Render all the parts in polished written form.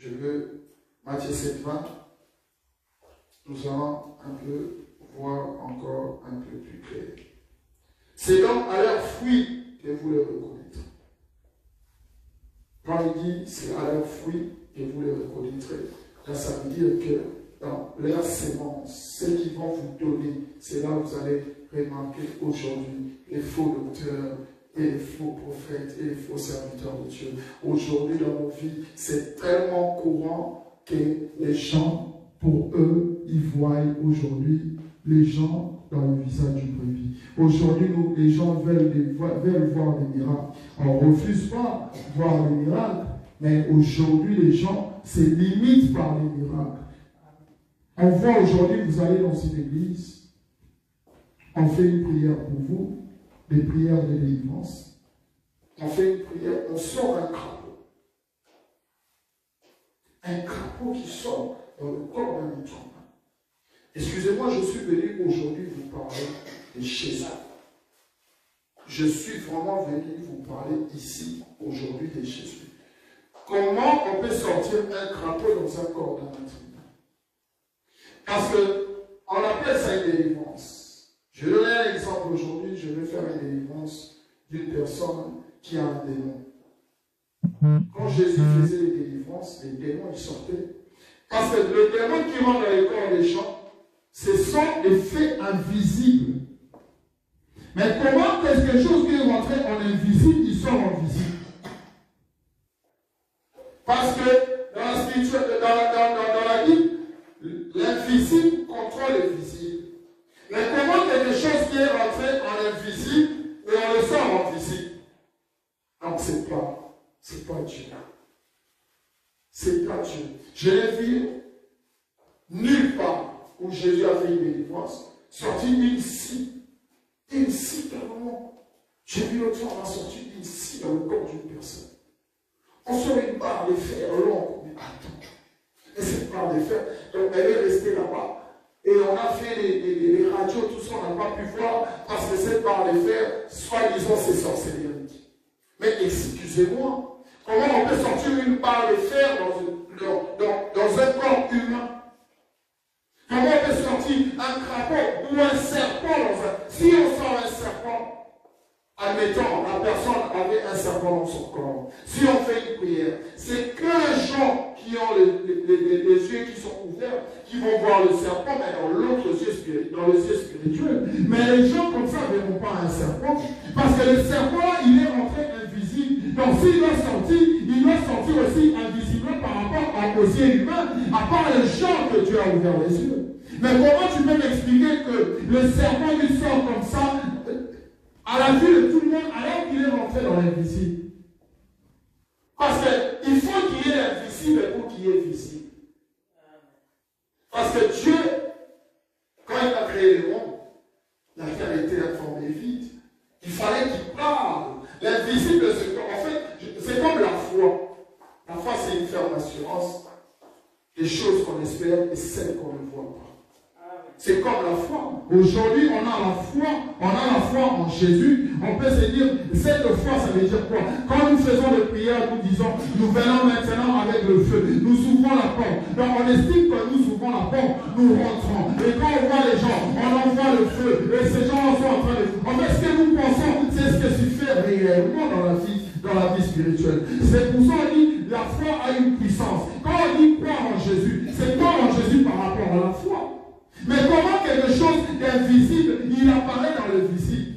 Je veux, Matthieu 7, 20, nous allons un peu voir encore un peu plus clair. C'est donc à leurs fruits que vous les reconnaîtrez. Quand il dit c'est à leurs fruits que vous les reconnaîtrez, là ça veut dire que dans leurs semences, ce qu'ils vont vous donner, c'est là où vous allez remarquer aujourd'hui les faux docteurs et les faux prophètes et les faux serviteurs de Dieu. Aujourd'hui dans nos vies, c'est tellement courant que les gens, pour eux, ils voient aujourd'hui les gens dans le visage du brebis. Aujourd'hui, les gens veulent voir des miracles. On ne refuse pas de voir des miracles, mais aujourd'hui, les gens se limitent par les miracles. On voit aujourd'hui, vous allez dans une église, on fait une prière pour vous, des prières de délivrance. On fait une prière, on sort un crapaud. Un crapaud qui sort dans le corps d'un musulman. Excusez-moi, je suis venu aujourd'hui vous parler de Jésus. Je suis vraiment venu vous parler ici, aujourd'hui, de Jésus. Comment on peut sortir un crapaud dans un corps d'un musulman? Parce qu'on appelle ça une délivrance. Je vais donner un exemple aujourd'hui, je vais faire une délivrance d'une personne qui a un démon. Quand Jésus faisait les délivrances, les démons ils sortaient. Parce que le démon qui rentre dans les corps des gens, ce sont des faits invisibles. Mais comment quelque chose qui est rentré en invisible, il sort en visible? Parce que dans la spiritualité, dans la Bible, l'invisible contrôle le visible. Mais comment quelque chose qui est rentré en invisible et on le sort en visible? Donc c'est pas Dieu. C'est pas Dieu. Je l'ai vu nulle part où Jésus a fait une délivrance, sorti une scie. Une scie carrément. J'ai vu l'autre fois, on a sorti une scie dans le corps d'une personne. On sort une barre de fer longue. Mais attends. Et cette barre de fer, donc elle est restée là-bas. Et on a fait les radios, tout ça, on n'a pas pu voir parce que cette barre de fer, soi-disant, c'est sorcellerie. Mais excusez-moi, comment on peut sortir une barre de fer dans un corps humain? Comment on peut sortir un crapaud ou un serpent dans un... Si on sort un serpent, admettons, la personne avait un serpent dans son corps. Si on fait une prière, c'est que les gens qui ont les yeux qui sont ouverts, qui vont voir le serpent, mais dans l'autre yeux, dans les yeux spirituels. Mais les gens comme ça ne verront pas un serpent, parce que le serpent, il est rentré invisible. Donc s'il doit sortir, il doit sortir aussi invisiblement par rapport aux yeux humains, à part les gens que Dieu a ouvert les yeux. Mais comment tu peux m'expliquer que le serpent il sort comme ça à la vue de tout le monde alors qu'il est rentré dans l'invisible? Parce qu'il faut qu'il y ait l'invisible pour qu'il y ait visible. Parce que Dieu, quand il a créé le monde, la terre était informée vide. Il fallait qu'il parle. L'invisible, en fait, c'est comme la foi. La foi, c'est une ferme assurance des choses qu'on espère et celles qu'on ne voit pas. C'est comme la foi. Aujourd'hui, on a la foi en Jésus. On peut se dire, cette foi, ça veut dire quoi? Quand nous faisons des prières, nous disons, nous venons maintenant avec le feu. Nous ouvrons la porte. Donc on estime que nous ouvrons la porte, nous rentrons. Et quand on voit les gens, on envoie le feu. Et ces gens sont en train de... En fait, ce que nous pensons, c'est ce que tu fais réellement dans la vie spirituelle. C'est pour ça qu'on dit, la foi a une puissance. Quand on dit croire en Jésus, c'est croire en Jésus par rapport à la foi. Mais comment quelque chose d'invisible, il apparaît dans le visible?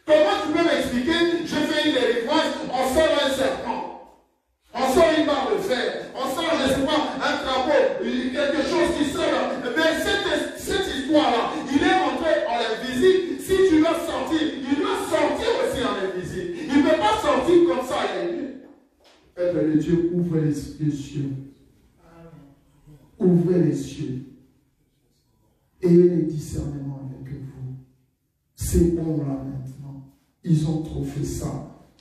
Comment tu peux m'expliquer, je fais une délivrance, on sort un serpent, on sort une barre de fer, on sort, je ne sais pas, un crapaud, quelque chose qui sort. Mais cette histoire-là, il est rentré en invisible. Si tu dois sortir, il doit sortir aussi en invisible. Il ne peut pas sortir comme ça, il est nu. Père de Dieu, ouvre les yeux. Ouvrez les yeux. Ayez les discernements avec vous. Ces hommes-là maintenant, ils ont trop fait ça.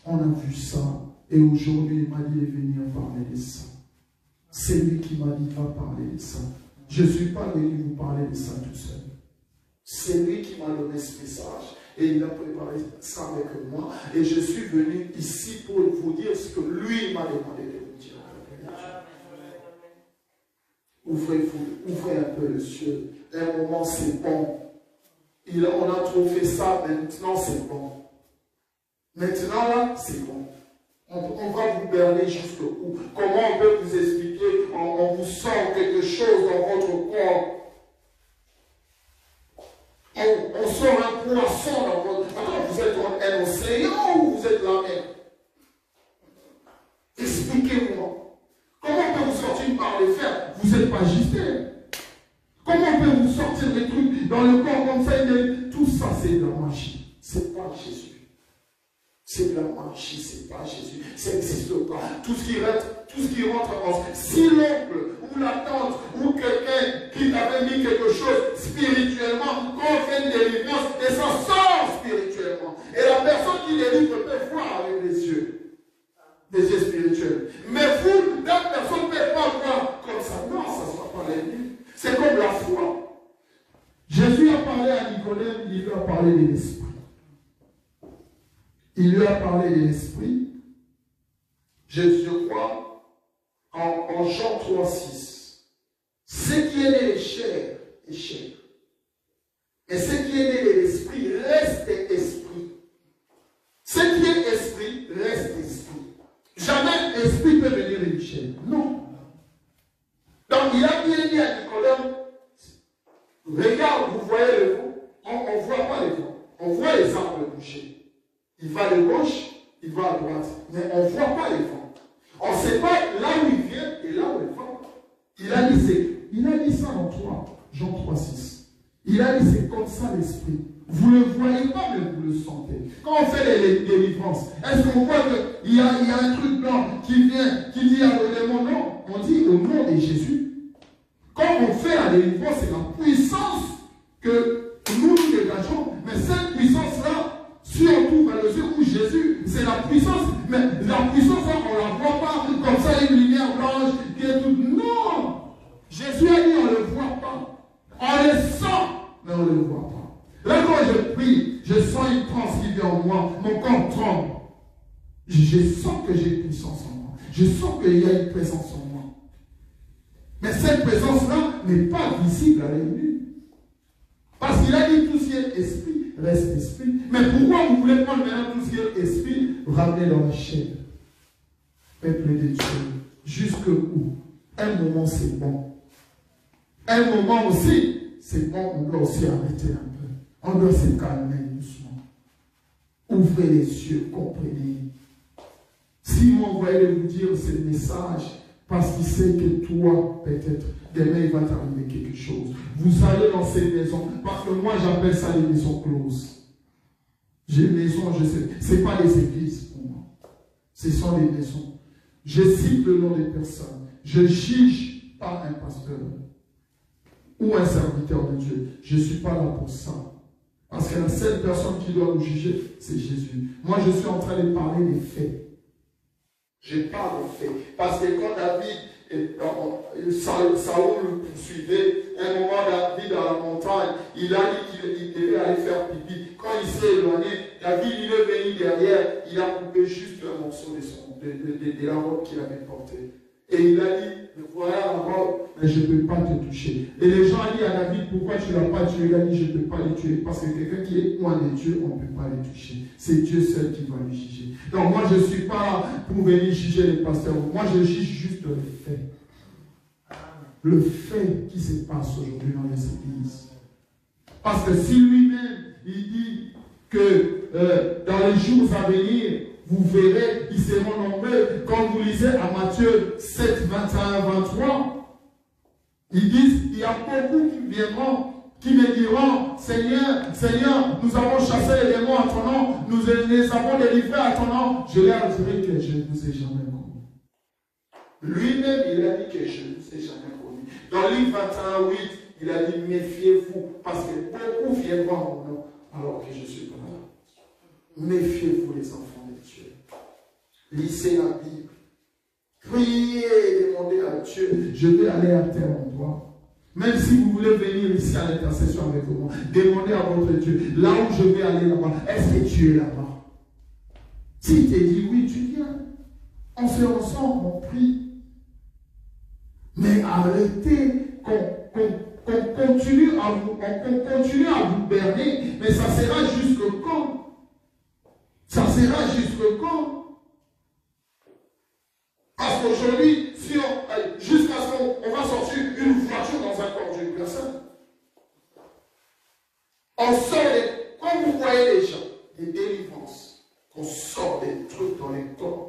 On a vu ça. Et aujourd'hui, il m'a dit de venir parler de ça. C'est lui qui m'a dit, va parler de ça. Je ne suis pas venu vous parler de ça tout seul. C'est lui qui m'a donné ce message. Et il a préparé ça avec moi. Et je suis venu ici pour vous dire ce que lui m'a demandé de vous dire. ouvrez un peu les yeux. Un moment, c'est bon. On a trop fait ça, maintenant c'est bon. Maintenant là, c'est bon. On va vous berner jusqu'où? Comment on peut vous expliquer? On vous sent quelque chose dans votre corps. On sort un poisson dans votre... Attends, vous êtes un océan ou vous êtes la mer? Expliquez-moi. Comment on peut vous sortir par les fers? Vous n'êtes pas Justin. Comment on peut vous sortir des trucs dans le corps comme ça? Tout ça, c'est de la magie. C'est pas Jésus. C'est de la magie, c'est pas Jésus. Ça n'existe pas. Tout ce qui rentre en... Si l'oncle ou la tante ou quelqu'un qui t'avait mis quelque chose spirituellement, quand on fait une délivrance, et ça sort spirituellement. Et la personne qui délivre peut voir avec les yeux. Des yeux spirituels. Mais vous, la personne ne peut pas voir comme ça. Non, ça ne sera pas l'ennemi. C'est comme la foi. Jésus a parlé à Nicodème, il lui a parlé de l'esprit. Il lui a parlé de l'esprit. Je crois en Jean 3,6. Ce qui est né de chair est chair. Et ce qui est né de l'esprit reste esprit. Ce qui est esprit reste esprit. Jamais esprit peut venir de chair. Non. Donc il a bien dit à Nicodème, regarde, vous voyez le vent. On ne voit pas les vents. On voit les arbres bouger. Il va de gauche, il va à droite. Mais on ne voit pas les vents. On ne sait pas là où il vient et là où il va. Il a dit ça en 3, Jean 3,6. Il a dit c'est comme ça l'esprit. Vous ne le voyez pas, mais vous le sentez. Quand on fait les délivrances, est-ce qu'on voit qu'il y a un truc blanc qui vient, qui dit à mon nom? On dit au nom de Jésus. Quand on fait la délivrance, c'est la puissance que nous dégageons. Mais cette puissance-là, si on trouve vers les yeux où Jésus, c'est la puissance. Mais la puissance, là, on ne la voit pas comme ça, une lumière blanche qui est toute. Non! Jésus a dit, on ne le voit pas. On le sent, mais on ne le voit pas. Là, quand je prie, je sens une transe qui vient en moi. Mon corps tremble. Je sens que j'ai une puissance en moi. Je sens qu'il y a une présence en moi. Mais cette présence-là n'est pas visible à l'ennemi. Parce qu'il a dit tout ce qui est esprit reste esprit. Mais pourquoi vous voulez prendre maintenant tout ce qui est esprit, ramener dans la chair? Peuple de Dieu, jusqu'où? Un moment c'est bon. Un moment aussi, c'est bon, on doit aussi arrêter un peu. On doit se calmer doucement. Ouvrez les yeux, comprenez. Si m'envoyait de vous dire ce message, parce qu'il sait que toi, peut-être, demain, il va t'arriver quelque chose. Vous allez dans ces maisons, parce que moi, j'appelle ça les maisons closes. J'ai une maison, je sais, ce n'est pas des églises pour moi. Ce sont des maisons. Je cite le nom des personnes. Je ne juge pas un pasteur ou un serviteur de Dieu. Je ne suis pas là pour ça. Parce que la seule personne qui doit nous juger, c'est Jésus. Moi, je suis en train de parler des faits. Je parle des faits. Parce que quand David, Saoul le poursuivait, un moment David dans la montagne, il a dit qu'il devait aller faire pipi. Quand il s'est éloigné, David, il est venu derrière, il a coupé juste un morceau de la robe qu'il avait portée. Et il a dit, voilà la robe, mais je ne peux pas te toucher. Et les gens ont dit à David, pourquoi tu ne l'as pas tué? Il a dit, je ne peux pas les tuer. Parce que quelqu'un qui est loin de Dieu, on ne peut pas les toucher. C'est Dieu seul qui va les juger. Donc moi, je ne suis pas là pour venir juger les pasteurs. Moi, je juge juste les faits. Le fait qui se passe aujourd'hui dans les églises. Parce que si lui-même, il dit que dans les jours à venir, vous verrez, ils seront nombreux. Quand vous lisez à Matthieu 7, 21, 23, ils disent, il y a beaucoup qui viendront, qui me diront, Seigneur, Seigneur, nous avons chassé les démons à ton nom, nous les avons délivrés à ton nom. Je leur dirai que je ne vous ai jamais connu. Lui-même, il a dit que je ne vous ai jamais connu. Dans le livre 21, 8, il a dit, méfiez-vous, parce que beaucoup viendront à mon nom, alors que je suis pas là. Méfiez-vous les enfants de Dieu. Lisez la Bible. Priez et demandez à Dieu. Je vais aller à tel endroit. Même si vous voulez venir ici à l'intercession avec moi, demandez à votre Dieu. Là où je vais aller là-bas, est-ce que tu es là-bas? S'il te dit oui, tu viens. On fait ensemble, on prie. Mais arrêtez qu'on continue à vous berner. Mais ça sera jusque quand? Ça sera jusque quand? Parce qu'aujourd'hui, si jusqu'à ce qu'on va sortir une voiture dans un corps d'une personne, on sort quand vous voyez les gens, des délivrances, on sort des trucs dans les corps.